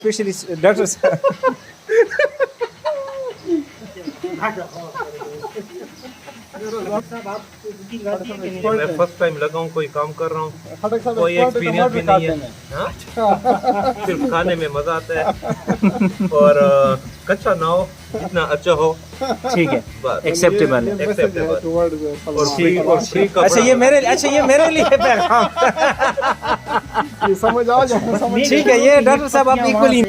Especially doctors. मैं first time लगा हूँ, कोई काम कर रहा हूँ, कोई एक्सपीरियंस भी नहीं है, हाँ? सिर्फ खाने में मजा आता है और कच्चा ना हो, इतना अच्छा हो, ठीक है, बस एक्सेप्टेबल है। एक्सेप्टेबल और फ्री कपड़ा। अच्छा ये मेरे लिए पैगाम। समझ आ जाए समझ ठीक है, ये डॉक्टर साहब आप इक्वली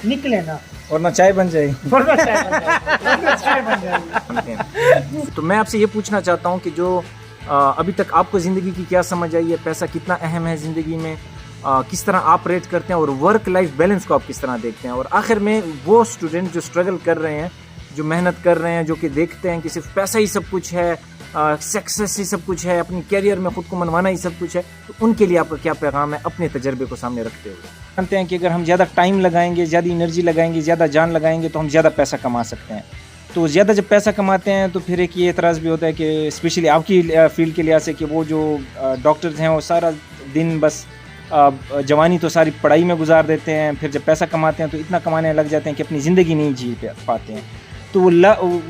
निकले ना और ना चाय बन जाएगी। चाय बन जाएगी। तो मैं आपसे ये पूछना चाहता हूँ कि जो अभी तक आपको ज़िंदगी की क्या समझ आई है, पैसा कितना अहम है ज़िंदगी में, किस तरह आप रेट करते हैं और वर्क लाइफ बैलेंस को आप किस तरह देखते हैं, और आखिर में वो स्टूडेंट जो स्ट्रगल कर रहे हैं, जो मेहनत कर रहे हैं, जो कि देखते हैं कि सिर्फ पैसा ही सब कुछ है, सक्सेस ही सब कुछ है, अपनी कैरियर में ख़ुद को मनवाना ही सब कुछ है, तो उनके लिए आपका क्या पैगाम है अपने तजर्बे को सामने रखते हुए? जानते हैं कि अगर हम ज़्यादा टाइम लगाएंगे, ज़्यादा एनर्जी लगाएंगे, ज़्यादा जान लगाएंगे तो हम ज़्यादा पैसा कमा सकते हैं। तो ज़्यादा जब पैसा कमाते हैं तो फिर एक ये एतराज़ भी होता है कि स्पेशली आपकी फील्ड के लिहाज से कि वो जो डॉक्टर्स हैं वो सारा दिन बस जवानी तो सारी पढ़ाई में गुजार देते हैं, फिर जब पैसा कमाते हैं तो इतना कमाने लग जाते हैं कि अपनी ज़िंदगी नहीं जी पाते हैं। तो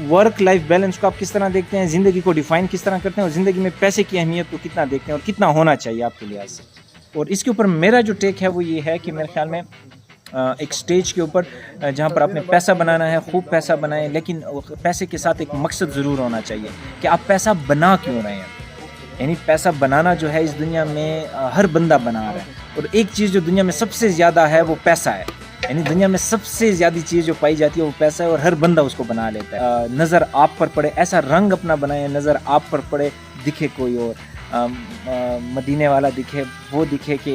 वर्क लाइफ बैलेंस को आप किस तरह देखते हैं, ज़िंदगी को डिफ़ाइन किस तरह करते हैं, और ज़िंदगी में पैसे की अहमियत को कितना देखते हैं और कितना होना चाहिए आपके लिहाज से? और इसके ऊपर मेरा जो टेक है वो ये है कि मेरे ख्याल में एक स्टेज के ऊपर जहाँ पर आपने पैसा बनाना है, खूब पैसा बनाएं, लेकिन पैसे के साथ एक मकसद ज़रूर होना चाहिए कि आप पैसा बना क्यों रहे हैं। यानी पैसा बनाना जो है इस दुनिया में हर बंदा बना रहा है, और एक चीज़ जो दुनिया में सबसे ज़्यादा है वो पैसा है। यानी दुनिया में सबसे ज़्यादा चीज़ जो पाई जाती है वो पैसा है, और हर बंदा उसको बना लेता है। नज़र आप पर पड़े, ऐसा रंग अपना बनाए, नज़र आप पर पड़े, दिखे कोई और, मदीने वाला दिखे, वो दिखे कि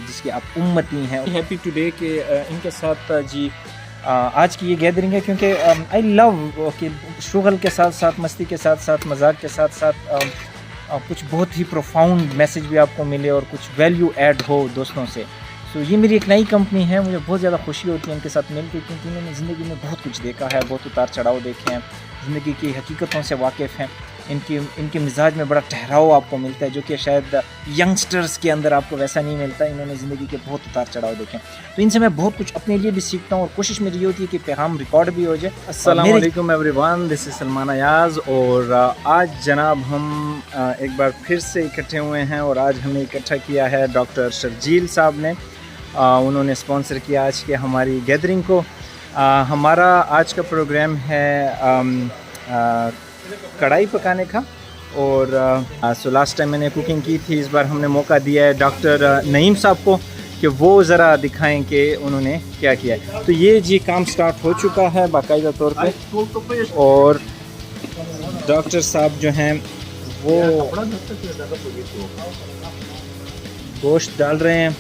जिसकी आप उम्मती हैं। हैप्पी टुडे के इनके साथ जी आज की ये गैदरिंग है, क्योंकि आई लव कि शुगल के साथ साथ, मस्ती के साथ साथ, मजाक के साथ साथ कुछ बहुत ही प्रोफाउंड मैसेज भी आपको मिले और कुछ वैल्यू ऐड हो दोस्तों से। तो ये मेरी एक नई कंपनी है, मुझे बहुत ज़्यादा खुशी होती है इनके साथ मिलकर, क्योंकि इन्होंने ज़िंदगी में बहुत कुछ देखा है, बहुत उतार चढ़ाव देखे हैं, ज़िंदगी की हकीकतों से वाकिफ़ हैं। इनके मिजाज में बड़ा ठहराव आपको मिलता है, जो कि शायद यंगस्टर्स के अंदर आपको वैसा नहीं मिलता। इन्होंने ज़िंदगी के बहुत उतार चढ़ाव देखे, तो इनसे मैं बहुत कुछ अपने लिए भी सीखता हूँ, और कोशिश मेरी ये होती है कि पैगाम रिकॉर्ड भी हो जाए। अस्सलाम वालेकुम everyone, this is Salman Ayaz, और आज जनाब हम एक बार फिर से इकट्ठे हुए हैं, और आज हमें इकट्ठा किया है डॉक्टर शर्जील साहब ने। उन्होंने स्पॉन्सर किया आज के हमारी गैदरिंग को। हमारा आज का प्रोग्राम है कढ़ाई पकाने का, और सो लास्ट टाइम मैंने कुकिंग की थी, इस बार हमने मौका दिया है डॉक्टर नईम साहब को कि वो ज़रा दिखाएं कि उन्होंने क्या किया है। तो ये जी काम स्टार्ट हो चुका है बाकायदा तौर पे, और डॉक्टर साहब जो हैं वो गोश्त डाल रहे हैं।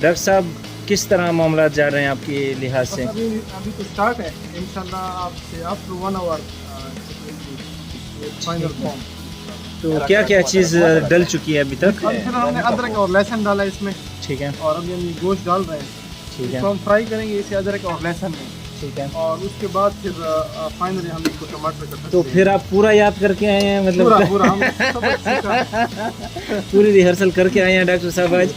डॉक्टर साहब किस तरह मामला जा रहे हैं आपके लिहाज से? अभी तो स्टार्ट है, इंशाल्लाह आपसे आफ्टर 1 आवर फाइनल फॉर्म। तो क्या क्या चीज़ डल चुकी है अभी तक? फिर हमने अदरक और लहसुन डाला इसमें, ठीक है, और अभी हम गोश्त डाल रहे हैं, ठीक है, तो हम फ्राई करेंगे इसे अदरक और लहसुन में, ठीक है, और उसके बाद फिर फाइनली हम इसको टमाटर का तड़का तो फिर आप पूरा याद करके आए हैं, मतलब पूरा हम सब सीखा। पूरी रिहर्सल करके आए हैं डॉक्टर साहब आज।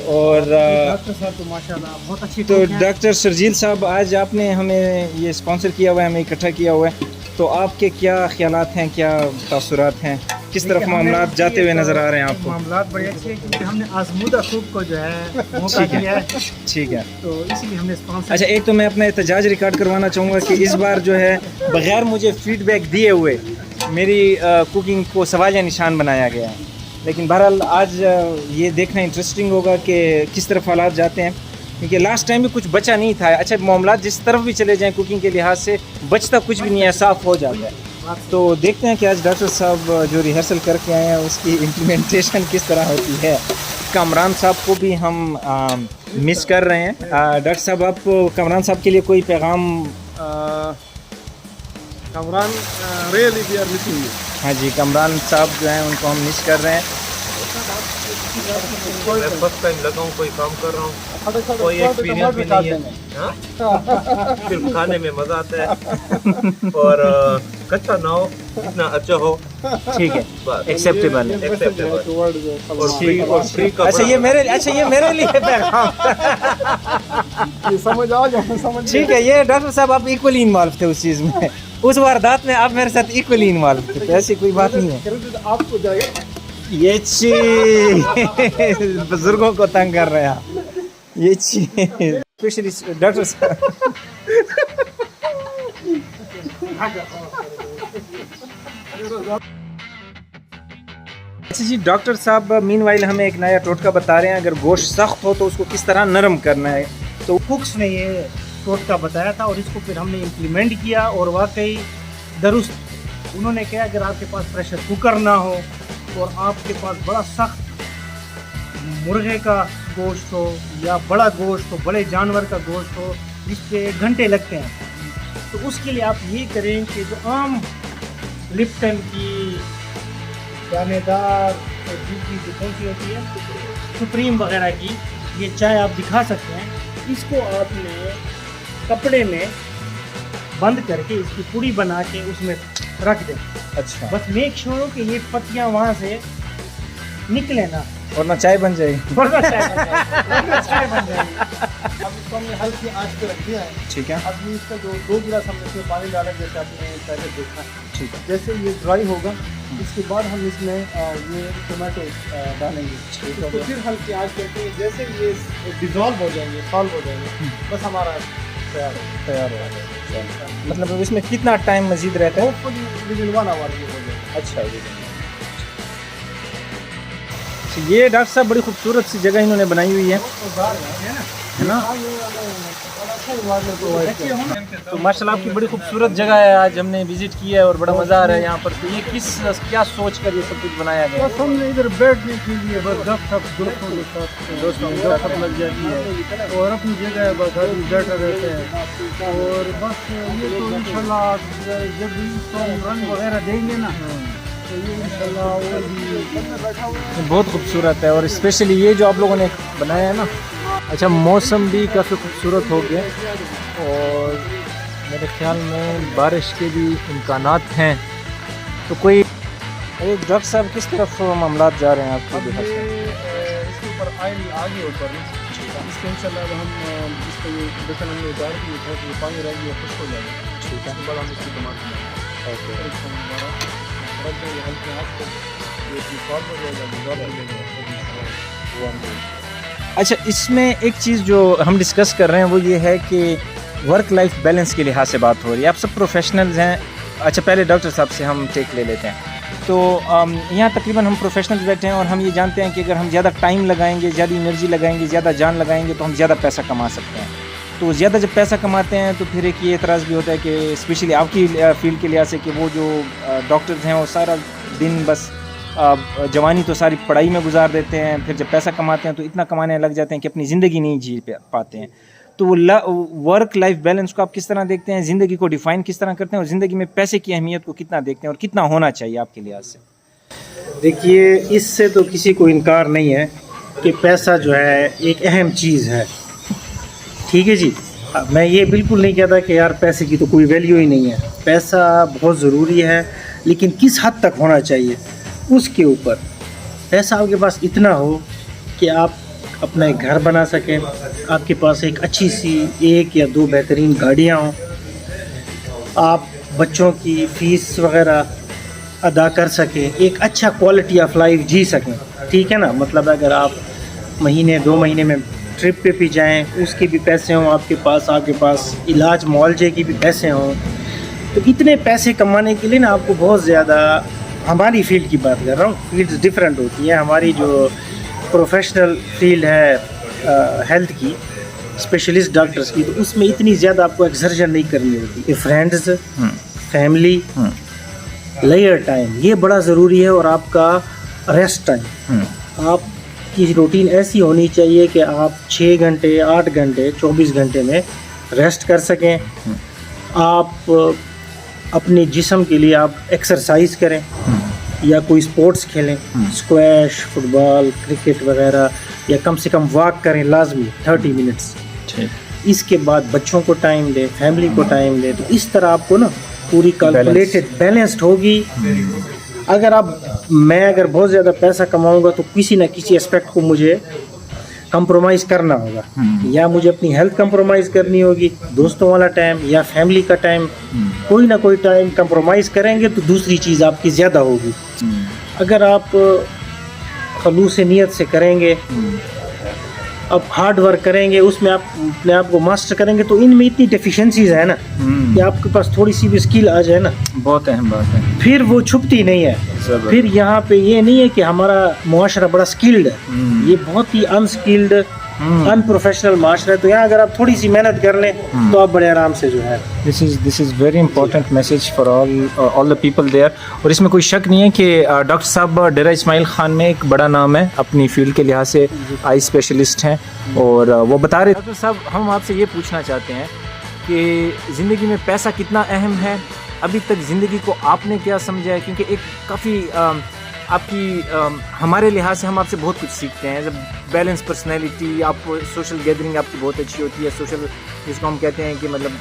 और डॉक्टर साहब तो माशाल्लाह बहुत अच्छी तो cook हैं। डॉक्टर शर्जील साहब, आज आपने हमें ये स्पॉन्सर किया हुआ है, हमें इकट्ठा किया हुआ है, तो आपके क्या ख्यालात हैं, क्या तासुरात हैं, किस तरफ मामलात जाते हुए नज़र आ रहे हैं आपको? मामलात बड़े अच्छे हैं, क्योंकि हमने आजमूदा कुक को जो है मौका ठीक है। दिया है, ठीक है। तो इसलिए हमने स्पॉन्सर। अच्छा, एक तो मैं अपना एहतजाज रिकॉर्ड करवाना चाहूँगा कि इस बार जो है बग़ैर मुझे फीडबैक दिए हुए मेरी कुकिंग को सवालिया निशान बनाया गया है, लेकिन बहरहाल आज ये देखना इंटरेस्टिंग होगा कि किस तरफ हालात जाते हैं, क्योंकि लास्ट टाइम भी कुछ बचा नहीं था। अच्छा, मामलात जिस तरफ भी चले जाएं कुकिंग के लिहाज से बचता कुछ भी नहीं है, साफ़ हो जाता है। तो देखते हैं कि आज डॉक्टर साहब जो रिहर्सल करके आए हैं उसकी इम्प्लीमेंटेशन किस तरह होती है। कामरान साहब को भी हम मिस कर रहे हैं। डॉक्टर साहब, आप कामरान साहब के लिए कोई पैगाम? Kamran really we are missing you. हाँ जी, कामरान साहब जो हैं उनको हम मिस कर रहे हैं। मैं फर्स्ट टाइम लगा हूँ, कोई काम कर रहा हूँ, कोई एक्सपीरियंस भी नहीं है, हाँ? सिर्फ खाने में मजा आता है और कच्चा ना हो, जितना अच्छा हो, ठीक है, बस एक्सेप्टेबल है। एक्सेप्टेबल। और फ्री का अच्छा ये मेरे लिए पैगाम। ये समझ आ गया, समझ ठीक है, ये डॉक्टर साहब आप इक्वली इन्वॉल्व थे उस चीज़ में, उस वारदात में आप मेरे साथ इक्वली इन्वॉल्व थे, तो ऐसी कोई बात नहीं है। क्रेडिट आपको जाएगा। ये चीज बुजुर्गों को तंग कर रहे हैं, ये चीज स्पेशली डॉक्टर साहब। अच्छा जी, डॉक्टर साहब मीनवाइल हमें एक नया टोटका बता रहे हैं, अगर गोश्त सख्त हो तो उसको किस तरह नरम करना है। तो कुक्स ने ये टोटका बताया था और इसको फिर हमने इम्प्लीमेंट किया और वाकई दुरुस्त। उन्होंने कहा अगर आपके पास प्रेशर कुकर ना हो और आपके पास बड़ा सख्त मुर्गे का गोश्त हो या बड़ा गोश्त हो, बड़े जानवर का गोश्त हो, जिस पे घंटे लगते हैं, तो उसके लिए आप ये करें कि जो आम लिप्टन की दानेदार और दूसरी जो कौन सी होती है सुप्रीम वगैरह की ये चाय आप दिखा सकते हैं, इसको आपने कपड़े में बंद करके इसकी पुड़ी बना के उसमें रख दें। अच्छा, बस मेक श्योर हो कि ये पत्तियां वहाँ से निकले ना, वरना चाय बन जाएगी। वरना चाय बन जाएगी। अब इसको हमने हल्की आंच पे रख दिया है। ठीक है, अब इसका जो 2 गिलास हमने इसमें पानी डाला, जैसे आपने पहले देखा, ठीक है, जैसे ये ड्राई होगा इसके बाद हम इसमें ये टोमेटो डालेंगे, तो फिर हल्की आंच करके जैसे ये डिज़ोल्व हो जाएंगे, सॉल्व हो जाएंगे, बस हमारा तैयार हो जाएगा। मतलब इसमें कितना टाइम मजीद रहता है? होपफुली विदिन 1 आवर ये हो जाएगा। अच्छा, ये डॉक्टर साहब बड़ी खूबसूरत सी जगह इन्होंने बनाई हुई है ना? तो माशाल्लाह आपकी बड़ी खूबसूरत जगह है, आज हमने विजिट किया है और बड़ा मज़ा आ रहा है यहाँ पर। तो ये क्या सोच कर ये सब कुछ बनाया गया है? बस हमने इधर बैठने के लिए बस दोस्तों के साथ लग जाती है और अपनी जगह है, बस आदमी बैठा रहते हैं। और बस ये तो इंशाल्लाह जब भी इसको हम रंग वगैरह देंगे ना, तो ये इंशाल्लाह और भी बहुत खूबसूरत है, और स्पेशली ये जो आप लोगों ने बनाया है ना, अच्छा मौसम भी काफ़ी खूबसूरत हो गया और मेरे ख्याल में बारिश के भी इम्कानात हैं। तो कोई डॉक्टर साहब किस तरफ मामला जा रहे हैं आपको अब देखा? ये इसके ऊपर आयल आगे ऊपर इसके इंशाल्लाह हम इसको ये बेसन हमने उतार के थोड़ा सा पानी रह गया, खुश हो जाएगा। ठीक है, उसके बाद हम इसकी टमाटर ओके हल्के हाथ को ये सॉल्व हो जाएगा, डिज़ोल्व हो जाएगा। अच्छा, इसमें एक चीज़ जो हम डिस्कस कर रहे हैं वो ये है कि वर्क लाइफ बैलेंस के लिहाज से बात हो रही है। आप सब प्रोफेशनल्स हैं। अच्छा, पहले डॉक्टर साहब से हम टेक ले लेते हैं। तो यहाँ तकरीबन हम प्रोफेशनल्स बैठे हैं और हम ये जानते हैं कि अगर हम ज़्यादा टाइम लगाएंगे, ज़्यादा एनर्जी लगाएंगे, ज़्यादा जान लगाएंगे तो हम ज़्यादा पैसा कमा सकते हैं। तो ज़्यादा जब पैसा कमाते हैं तो फिर एक ये एतराज़ भी होता है कि स्पेशली आपकी फील्ड के लिहाज से कि वो जो डॉक्टर्स हैं वो सारा दिन बस जवानी तो सारी पढ़ाई में गुजार देते हैं, फिर जब पैसा कमाते हैं तो इतना कमाने लग जाते हैं कि अपनी ज़िंदगी नहीं जी पाते हैं। तो वर्क लाइफ बैलेंस को आप किस तरह देखते हैं, ज़िंदगी को डिफ़ाइन किस तरह करते हैं और ज़िंदगी में पैसे की अहमियत को कितना देखते हैं और कितना होना चाहिए आपके लिहाज से? देखिए, इससे तो किसी को इनकार नहीं है कि पैसा जो है एक अहम चीज़ है, ठीक है जी। मैं ये बिल्कुल नहीं कहता कि यार पैसे की तो कोई वैल्यू ही नहीं है। पैसा बहुत ज़रूरी है, लेकिन किस हद तक होना चाहिए उसके ऊपर। पैसा आपके पास इतना हो कि आप अपना एक घर बना सकें, आपके पास एक अच्छी सी 1 या 2 बेहतरीन गाड़ियाँ हों, आप बच्चों की फ़ीस वग़ैरह अदा कर सकें, एक अच्छा क्वालिटी ऑफ लाइफ जी सकें, ठीक है ना। मतलब अगर आप महीने 2 महीने में ट्रिप पे भी जाएं, उसके भी पैसे हों आपके पास इलाज मुआवजे की भी पैसे हों। तो इतने पैसे कमाने के लिए ना आपको बहुत ज़्यादा, हमारी फील्ड की बात कर रहा हूँ, फील्ड्स डिफरेंट होती है। हमारी जो प्रोफेशनल फील्ड है हेल्थ की, स्पेशलिस्ट डॉक्टर्स की, तो उसमें इतनी ज़्यादा आपको एक्सर्शन नहीं करनी होती। फ्रेंड्स, फैमिली, लेयर टाइम ये बड़ा ज़रूरी है, और आपका रेस्ट टाइम, आपकी रूटीन ऐसी होनी चाहिए कि आप 6 घंटे 8 घंटे 24 घंटे में रेस्ट कर सकें। आप अपने जिस्म के लिए आप एक्सरसाइज करें या कोई स्पोर्ट्स खेलें, स्क्वैश, फुटबॉल, क्रिकेट वगैरह, या कम से कम वॉक करें लाजमी 30 मिनट्स। इसके बाद बच्चों को टाइम दें, फैमिली को टाइम दें। तो इस तरह आपको ना पूरी कैलकुलेटेड बैलेंस्ड होगी। अगर बहुत ज़्यादा पैसा कमाऊंगा तो किसी न किसी एस्पेक्ट को मुझे कंप्रोमाइज़ करना होगा, या मुझे अपनी हेल्थ कंप्रोमाइज़ करनी होगी, दोस्तों वाला टाइम या फैमिली का टाइम, कोई ना कोई टाइम कंप्रोमाइज़ करेंगे तो दूसरी चीज़ आपकी ज़्यादा होगी। अगर आप खलूस नीयत से करेंगे, अब हार्ड वर्क करेंगे, उसमें आप अपने आप को मास्टर करेंगे, तो इनमें इतनी डेफिशिएंसीज है ना कि आपके पास थोड़ी सी भी स्किल आ जाए ना, बहुत अहम बात है, फिर वो छुपती नहीं है। फिर यहाँ पे ये नहीं है कि हमारा मुआशरा बड़ा स्किल्ड है, ये बहुत ही अनस्किल्ड अनप्रोफेशनल माशरा है। तो यहाँ अगर आप थोड़ी सी मेहनत कर लें तो आप बड़े आराम से जो है, this is very important message for all the people there. और इसमें कोई शक नहीं है कि डॉक्टर साहब डेरा इस्माइल खान में एक बड़ा नाम है, अपनी फील्ड के लिहाज से आई स्पेशलिस्ट हैं। और वो बता रहे डॉक्टर साहब, हम आपसे ये पूछना चाहते हैं कि ज़िंदगी में पैसा कितना अहम है, अभी तक ज़िंदगी को आपने क्या समझा है? क्योंकि एक काफ़ी आपकी हमारे लिहाज से हम आपसे बहुत कुछ सीखते हैं, जब बैलेंस पर्सनैलिटी, आप सोशल गैदरिंग आपकी बहुत अच्छी होती है, सोशल जिसको हम कहते हैं कि मतलब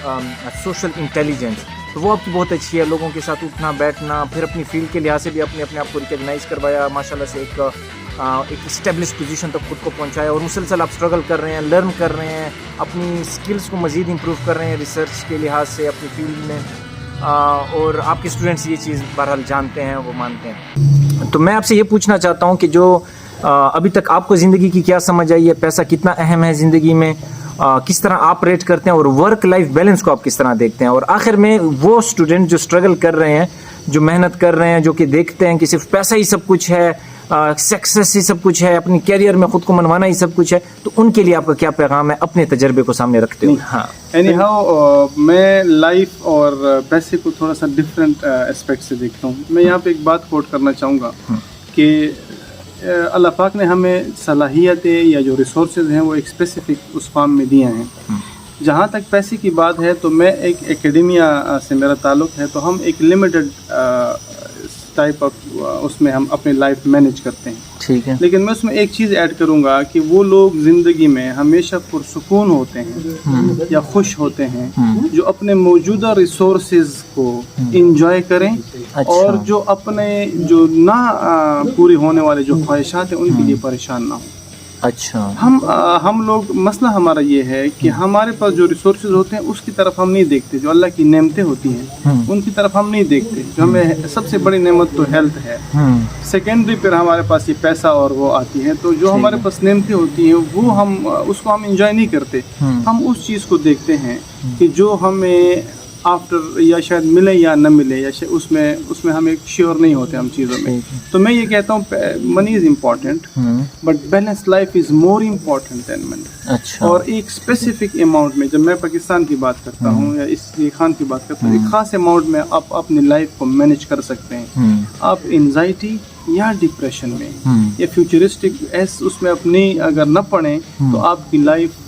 सोशल इंटेलिजेंस, तो वो आपकी बहुत अच्छी है, लोगों के साथ उठना बैठना, फिर अपनी फील्ड के लिहाज से भी अपने आप को रिकग्नाइज़ करवाया, माशाल्लाह से एक इस्टेब्लिश पोजीशन तक खुद को पहुंचाया, और मुसलसल आप स्ट्रगल कर रहे हैं, लर्न कर रहे हैं, अपनी स्किल्स को मज़ीद इम्प्रूव कर रहे हैं रिसर्च के लिहाज से अपनी फील्ड में, और आपके स्टूडेंट्स ये चीज़ बहरहाल जानते हैं, वो मानते हैं। तो मैं आपसे ये पूछना चाहता हूँ कि जो अभी तक आपको ज़िंदगी की क्या समझ आई है, पैसा कितना अहम है ज़िंदगी में, किस तरह आप रेट करते हैं, और वर्क लाइफ बैलेंस को आप किस तरह देखते हैं, और आखिर में वो स्टूडेंट जो स्ट्रगल कर रहे हैं, जो मेहनत कर रहे हैं, जो कि देखते हैं कि सिर्फ पैसा ही सब कुछ है, सक्सेस ही सब कुछ है, अपनी कैरियर में ख़ुद को मनवाना ही सब कुछ है, तो उनके लिए आपका क्या पैगाम है अपने तजर्बे को सामने रखते हुए? हाँ, एनीहाउ मैं लाइफ और पैसे को थोड़ा सा डिफरेंट एस्पेक्ट से देखता हूँ। मैं यहाँ पे एक बात कोट करना चाहूँगा कि अल्लाह पाक ने हमें सलाहियतें या जो रिसोर्सेज हैं वो एक स्पेसिफिक उस फार्म में दिए हैं। जहाँ तक पैसे की बात है तो मैं एक एकेडमिया से मेरा ताल्लुक़ है, तो हम एक लिमिटेड टाइप ऑफ उसमें हम अपनी लाइफ मैनेज करते हैं, ठीक है। लेकिन मैं उसमें एक चीज़ ऐड करूँगा कि वो लोग ज़िंदगी में हमेशा पुरसुकून होते हैं या खुश होते हैं जो अपने मौजूदा रिसोर्सेज को इंजॉय करें, अच्छा। और जो अपने जो ना पूरी होने वाले जो ख्वाहिशात हैं उनके लिए परेशान ना हो। अच्छा, हम लोग मसला हमारा ये है कि हमारे पास जो रिसोर्सेज होते हैं उसकी तरफ हम नहीं देखते, जो अल्लाह की नेमतें होती हैं उनकी तरफ हम नहीं देखते। जो हमें सबसे बड़ी नेमत तो हेल्थ है, सेकेंडरी पर हमारे पास ये पैसा और वो आती है, तो जो हमारे पास नेमतें होती हैं वो हम उसको हम इंजॉय नहीं करते। हम उस चीज़ को देखते हैं कि जो हमें आफ्टर या शायद मिले या न मिले, या उसमें हम एक श्योर नहीं होते हम चीज़ों में। तो मैं ये कहता हूँ money is important, but balance life is more important than money. अच्छा। और एक स्पेसिफिक अमाउंट में, जब मैं पाकिस्तान की बात करता हूँ या इस खान की बात करता हूँ, एक ख़ास अमाउंट में आप अपनी लाइफ को मैनेज कर सकते हैं। आप एंजाइटी या डिप्रेशन में या फ्यूचरिस्टिक उसमें अपनी अगर न पड़ें तो आपकी लाइफ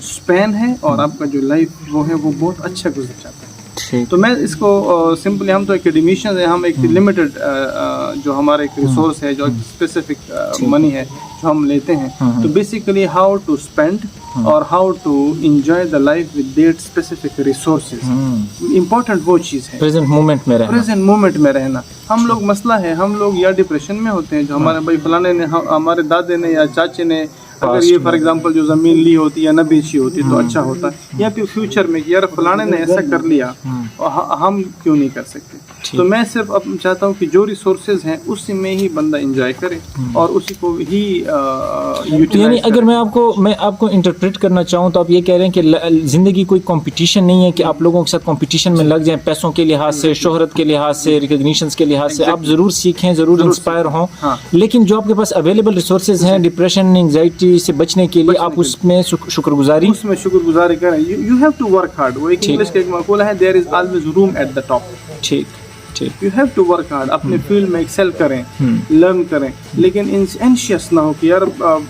स्पैन है और आपका जो लाइफ वो है वो बहुत अच्छा गुजर जाता है। तो मैं इसको सिंपली, हम तो एकेडमिशियंस हैं, हम एक लिमिटेड जो हमारा एक रिसोर्स है, जो स्पेसिफिक मनी है जो हम लेते हैं, तो बेसिकली हाउ टू स्पेंड और how to enjoy the life with that specific resources. Important वो चीज़ है प्रेजेंट मोमेंट में रहना। हम लोग मसला है, हम लोग या डिप्रेशन में होते हैं, जो हमारे भाई फलाने ने, हमारे दादे ने या चाचे ने अगर ये फॉर एग्जांपल जो ज़मीन ली होती या न बेची होती तो अच्छा होता, या फिर फ्यूचर में कि यार फलाने ने ऐसा कर लिया और हम क्यों नहीं कर सकते। तो मैं सिर्फ अब चाहता हूँ कि जो रिसोर्सेज हैं उसी में ही बंदा एंजॉय करे और उसी को ही यानी अगर मैं आपको इंटरप्रेट करना चाहूँ तो आप ये कह रहे हैं कि ज़िंदगी कोई कंपटीशन नहीं है कि आप लोगों के साथ कंपटीशन में लग जाएं, पैसों के लिहाज से, शोहरत के लिहाज से, रिकग्निशन के लिहाज से। आप ज़रूर सीखें, ज़रूर इंस्पायर हों, लेकिन जो आपके पास अवेलेबल रिसोर्सेज हैं डिप्रेशन एंग्जाइटी से बचने के लिए, आप उसमें शुक्रगुजारी करें। You have to work hard. वो एक इंग्लिश का एक मक़ूला है, there is always room at the top. ठीक। You have to work hard, अपने फील्ड में एक्सेल करें, लर्न करें, लेकिन एंशियस ना हो कि यार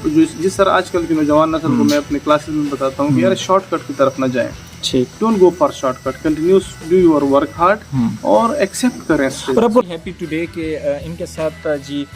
जिस तरह आजकल की नौजवान नस्ल को मैं अपने क्लासेस में बताता हूँ कि यार शॉर्टकट की तरफ ना जाएं। Don't go for shortcut, continuous do your work hard और एक्सेप्ट करें। और आपको हैप्पी टुडे के इनके साथ जी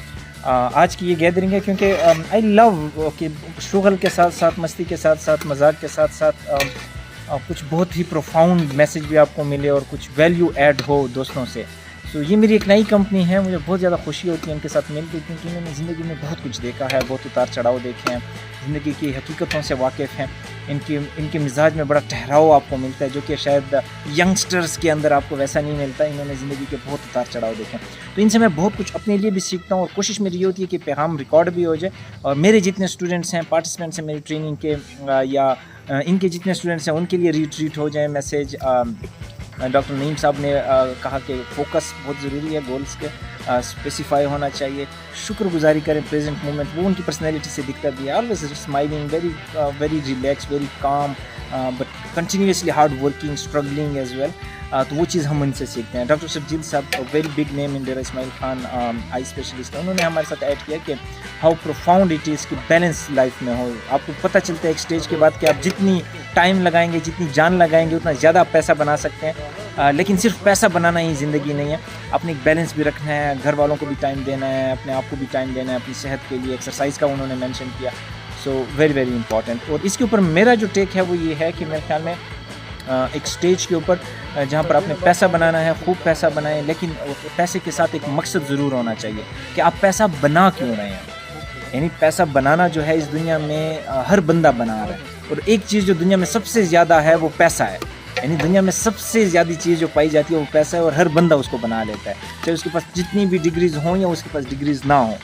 आज की ये गैदरिंग है, क्योंकि आई लव कि शुगल के साथ साथ, मस्ती के साथ साथ, मजाक के साथ साथ कुछ बहुत ही प्रोफाउंड मैसेज भी आपको मिले और कुछ वैल्यू ऐड हो दोस्तों से। तो ये मेरी एक नई कंपनी है, मुझे बहुत ज़्यादा खुशी होती है इनके साथ मिलकर, क्योंकि इन्होंने ज़िंदगी में बहुत कुछ देखा है, बहुत उतार चढ़ाव देखे हैं, ज़िंदगी की हकीकतों से वाकिफ़ हैं। इनके मिजाज में बड़ा ठहराव आपको मिलता है, जो कि शायद यंगस्टर्स के अंदर आपको वैसा नहीं मिलता। इन्होंने ज़िंदगी के बहुत उतार चढ़ाव देखे हैं, तो इनसे मैं बहुत कुछ अपने लिए भी सीखता हूँ, और कोशिश मेरी ये होती है कि पैगाम रिकॉर्ड भी हो जाए, और मेरे जितने स्टूडेंट्स हैं, पार्टिसिपेंट्स हैं मेरी ट्रेनिंग के, या इनके जितने स्टूडेंट्स हैं उनके लिए रीट्रीट हो जाए मैसेज। डॉक्टर नईम साहब ने कहा कि फोकस बहुत ज़रूरी है, गोल्स के स्पेसिफाई होना चाहिए, शुक्रगुजारी करें प्रेजेंट मोमेंट, वो उनकी पर्सनैलिटी से दिखता भी है। Always smiling, very relax, very calm, but continuously hard working, struggling as well. तो वो चीज़ हम उनसे सीखते हैं। डॉक्टर शब्जील साहब, very big name in Dera Ismail Khan eye specialist, उन्होंने हमारे साथ ऐड किया कि हाउ प्रोफाउंड इट इज़ कि बैलेंस लाइफ में हो। आपको पता चलता है एक स्टेज के बाद कि आप जितनी टाइम लगाएंगे, जितनी जान लगाएंगे, उतना ज़्यादा आप पैसा बना सकते हैं। लेकिन सिर्फ पैसा बनाना ही ज़िंदगी नहीं है, अपने एक बैलेंस भी रखना है, घर वालों को भी टाइम देना है, अपने आप को भी टाइम देना है, अपनी सेहत के लिए एक्सरसाइज का उन्होंने मेंशन किया। So very very important. और इसके ऊपर मेरा जो टेक है वो ये है कि मेरे ख्याल में एक स्टेज के ऊपर जहाँ पर आपने पैसा बनाना है, खूब पैसा बनाएं, लेकिन पैसे के साथ एक मकसद ज़रूर होना चाहिए कि आप पैसा बना क्यों रहे हैं। यानी पैसा बनाना जो है इस दुनिया में हर बंदा बना रहा है, और एक चीज़ जो दुनिया में सबसे ज़्यादा है वो पैसा है। यानी दुनिया में सबसे ज़्यादा चीज़ जो पाई जाती है वो पैसा है, और हर बंदा उसको बना लेता है, चाहे उसके पास जितनी भी डिग्रीज़ हों या उसके पास डिग्रीज़ ना हो,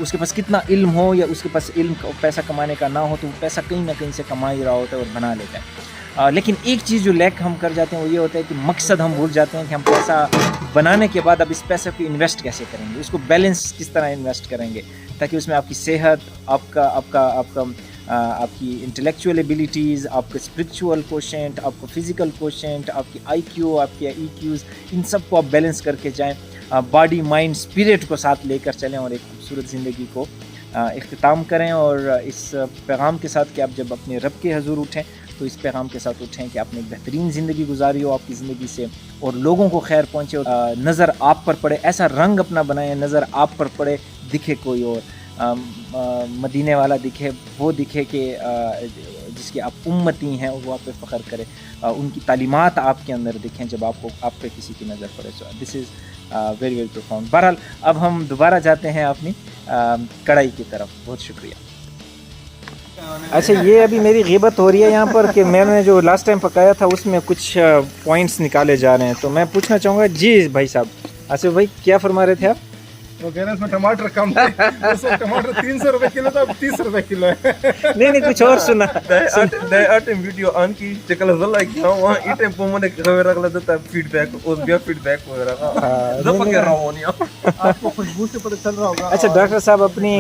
उसके पास कितना इल्म हो या उसके पास इल्म पैसा कमाने का ना हो, तो वो पैसा कहीं ना कहीं से कमा ही रहा होता है और बना लेता है। लेकिन एक चीज़ जो लैक हम कर जाते हैं वो ये होता है कि मकसद हम भूल जाते हैं कि हम पैसा बनाने के बाद अब इस पैसे को इन्वेस्ट कैसे करेंगे, उसको बैलेंस किस तरह इन्वेस्ट करेंगे, ताकि उसमें आपकी सेहत, आपकी इंटेलेक्चुअल एबिलिटीज़, आपका स्पिरिचुअल कोशेंट, आपका फ़िज़िकल कोशेंट, आपकी IQ, आपके EQs, इन सब को आप बैलेंस करके जाएँ, बॉडी, माइंड, स्पिरिट को साथ लेकर चलें और एक खूबसूरत ज़िंदगी को इख्तिताम करें। और इस पैगाम के साथ कि आप जब अपने रब के हजूर उठें तो इस पैगाम के साथ उठें कि आपने एक बेहतरीन ज़िंदगी गुजारी हो आपकी ज़िंदगी से, और लोगों को खैर पहुँचे, और नज़र आप पर पड़े, ऐसा रंग अपना बनाएं नज़र आप पर पड़े, दिखे कोई और, मदीने वाला दिखे, वो दिखे कि जिसकी आप उम्मती हैं वो आप पे फ़ख्र करे, उनकी तालीमात आपके अंदर दिखें जब आप पे किसी की नज़र पड़े। So this is very very profound. बहरहाल अब हम दोबारा जाते हैं अपनी कढ़ाई की तरफ। बहुत शुक्रिया। अच्छा, ये अभी मेरी ग़ीबत हो रही है यहाँ पर कि मैंने जो लास्ट टाइम पकाया था उसमें कुछ पॉइंट्स निकाले जा रहे हैं, तो मैं पूछना चाहूँगा। जी भाई साहब, आसिफ भाई क्या फरमा रहे थे आप? वो कह रहे हैं इसमें टमाटर कम है, टमाटर 300 रुपए किलो था, अब 30 रुपए किलो है। नहीं कुछ और सुना। वीडियो ऑन की चकल जला क्या वहां ई टाइम पे मैंने खबर रखला देता फीडबैक उस भी फीडबैक वगैरह का जब कर रहा हूं आपको खुशबू से पता चल रहा होगा। अच्छा, डॉक्टर साहब अपनी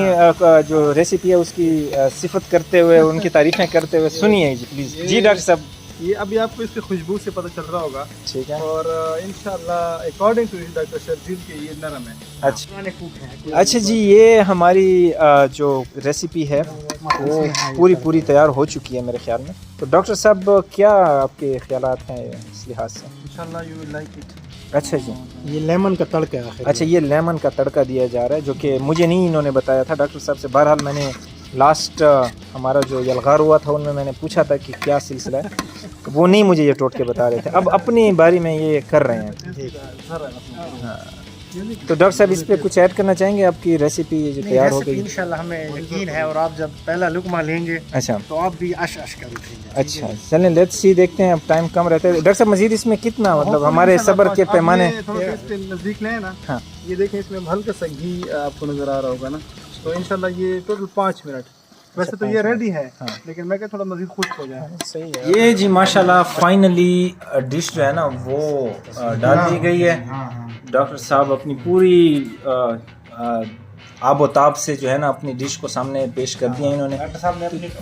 जो रेसिपी है उसकी सिफत करते हुए, उनकी तारीफें करते हुए सुनिए जी प्लीज। जी डॉक्टर साहब, ये अभी आपको इसकी खुशबू से पता चल रहा होगा। ठीक है। और इंशाल्लाह अकॉर्डिंग टू डॉक्टर शर्जील के ये नरम है। अच्छा जी, ये हमारी जो रेसिपी है वो पूरी तैयार हो चुकी है मेरे ख्याल में। तो डॉक्टर साहब क्या आपके ख्यालात हैं इस लिहाज से? इंशाल्लाह यू विल लाइक इट। अच्छा जी, ये लेमन का तड़का है। अच्छा, ये लेमन का तड़का दिया जा रहा है, जो कि मुझे नहीं इन्होंने बताया था डॉक्टर साहब से। बहरहाल मैंने लास्ट हमारा जो यलगार हुआ था उनमें मैंने पूछा था कि क्या सिलसिला है, तो वो नहीं मुझे ये टोटके बता रहे थे। अब अपनी बारी में ये कर रहे हैं। हाँ, तो डॉक्टर साहब इस पे कुछ ऐड करना चाहेंगे? आपकी रेसिपी जो तैयार हो गई इंशाल्लाह हमें यकीन है, और आप जब पहला लुकमा लेंगे अच्छा तो आप भी अश कर उठेंगे। अच्छा, चलें लेट्स सी, देखते हैं। अब टाइम कम रहता है डॉक्टर साहब, मजीद इसमें कितना मतलब हमारे सब्र के पैमाने नज़दीक लें ना। हाँ, ये देखें इसमें हल्का सा घी आपको नज़र आ रहा होगा ना, तो इंशाल्लाह ये टोटल 5 मिनट। वैसे तो ये रेडी है, लेकिन मैं क्या थोड़ा मजीद खुश्क हो जाए। सही है। ये जी माशाल्लाह फाइनली डिश जो है ना वो डाल दी गई है। डॉक्टर साहब अपनी पूरी आबोताब से जो है ना अपनी डिश को सामने पेश कर दिया इन्होंने।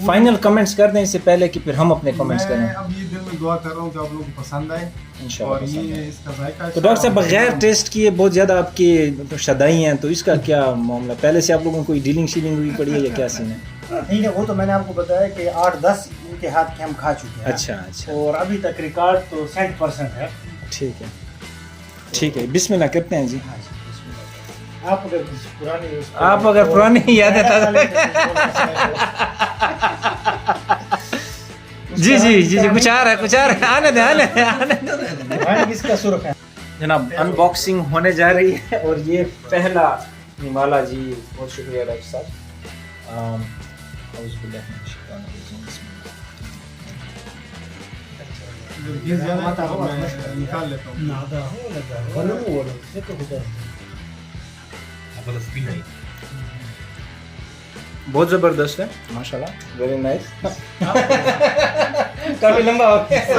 फाइनल कमेंट्स कर दें इससे पहले कि फिर हम अपने कमेंट्स करें। अब ये दिल में दुआ कर रहा हूँ कि आप लोगों को पसंद आए इंशाल्लाह। और ये इसका जायका। तो डॉक्टर साहब बगैर टेस्ट किए बहुत ज़्यादा आपकी शदाई हैं, तो इसका क्या मामला? पहले से आप लोगों को कोई डीलिंग शीलिंग हुई पड़ी है या क्या सीन है? नहीं है, वो तो मैंने आपको बताया कि 8-10 इनके हाथ के हम खा चुके हैं। अच्छा, और अभी तक रिकॉर्ड तो 100% है। ठीक है, बिस्मिल्लाह करते हैं जी। आप अगर पुरानी याद है جی جی جی جی کچھ آ رہا ہے کچھ آ رہا ہے, آنے دیں آنے دیں آنے دیں. کس کا سرخ ہے جناب ان باکسنگ ہونے جا رہی ہے اور یہ پہلا نمالا جی. بہت شکریہ ڈاکٹر صاحب. نکال لیتا ہوں. بہت زبردست ہے ماشاء اللہ, ویری نائس. کافی لمبا ہو گیا.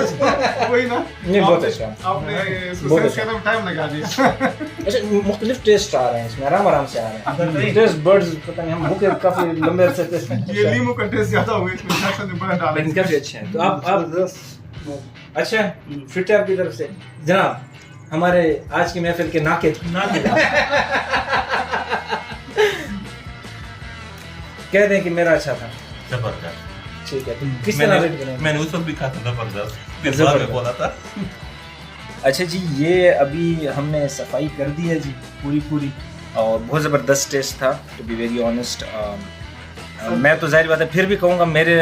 وہی نا, نہیں بہت اچھا. آپ نے سوسائز کرنے میں ٹائم لگا دیا. اچھا مختلف ٹیسٹ آ رہے ہیں اس میں, آرام آرام سے آ رہے ہیں ٹیسٹ برڈز. پتہ نہیں ہم بھوکے کافی لمبے عرصے سے. یہ لیمو کا ٹیسٹ زیادہ ہو گیا, اس میں شاید نے بڑا ڈالا. لیکن کافی اچھے ہیں. تو آپ اچھا فٹ آپ کی طرف سے جناب ہمارے آج کی محفل کے ناقد کہہ دیں کہ میرا اچھا تھا. زبردست. ٹھیک ہے, کس طرح ریٹ کریں؟ میں نے اس وقت بھی کہا تھا زبردست بولا تھا. اچھا جی, یہ ابھی ہم نے صفائی کر دی ہے جی پوری اور بہت زبردست ٹیسٹ تھا ٹو بی ویری آنیسٹ. میں تو ظاہر بات ہے پھر بھی کہوں گا میرے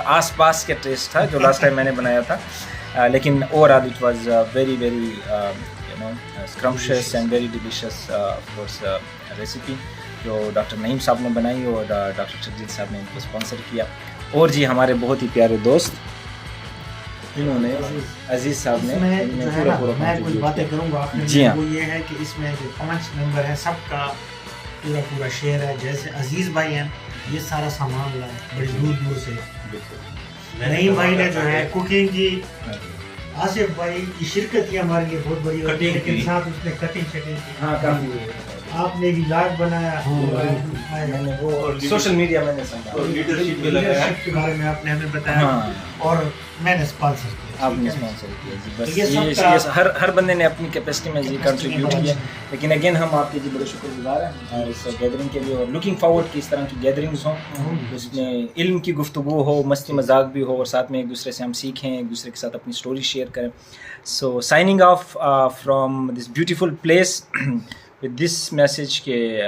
آس پاس کے ٹیسٹ تھا جو لاسٹ ٹائم میں نے بنایا تھا, لیکن overall it was very very you know scrumptious and very delicious of course recipe جو ڈاکٹر نعیم صاحب نے بنائی اور ڈاکٹر شرجیت صاحب نے ان کو اسپانسر کیا. اور جی ہمارے بہت ہی پیارے دوست انہوں نے عزیز صاحب نے میں کچھ باتیں کروں گا. جی ہاں, وہ یہ ہے کہ اس میں جو 5 ممبر ہیں سب کا پورا شیئر ہے. جیسے عزیز بھائی ہیں, یہ سارا سامان لائے بڑی دور سے. نعیم بھائی نے جو ہے کوکنگ کی, آصف بھائی کی شرکت کی ہمارے لیے بہت بڑی, لیکن ساتھ اس نے کٹنگ شٹنگ کی. ہاں کافی. آپ نے بھی لاگ بنایا, سوشل میڈیا میں نے سمجھا, لیڈرشپ بھی لگایا کے بارے میں آپ نے ہمیں بتایا اور میں نے اسپانسر کیا. آپ نے اسپانسر کیا جی. بس یہ ہر بندے نے اپنی کیپیسٹی میں جی کنٹریبیوٹ کیا. لیکن اگین ہم آپ کے جی بڑے شکر گزار ہیں اور اس گیدرنگ کے لیے, اور لوکنگ فارورڈ کہ اس طرح کی گیدرنگز ہوں جس میں علم کی گفتگو ہو, مستی مذاق بھی ہو, اور ساتھ میں ایک دوسرے سے ہم سیکھیں, ایک دوسرے کے ساتھ اپنی اسٹوری شیئر کریں. So signing off from this beautiful place with this message کہ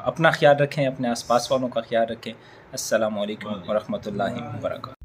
اپنا خیال رکھیں, اپنے آس پاس والوں کا خیال رکھیں. السلام علیکم ورحمۃ اللہ وبرکاتہ.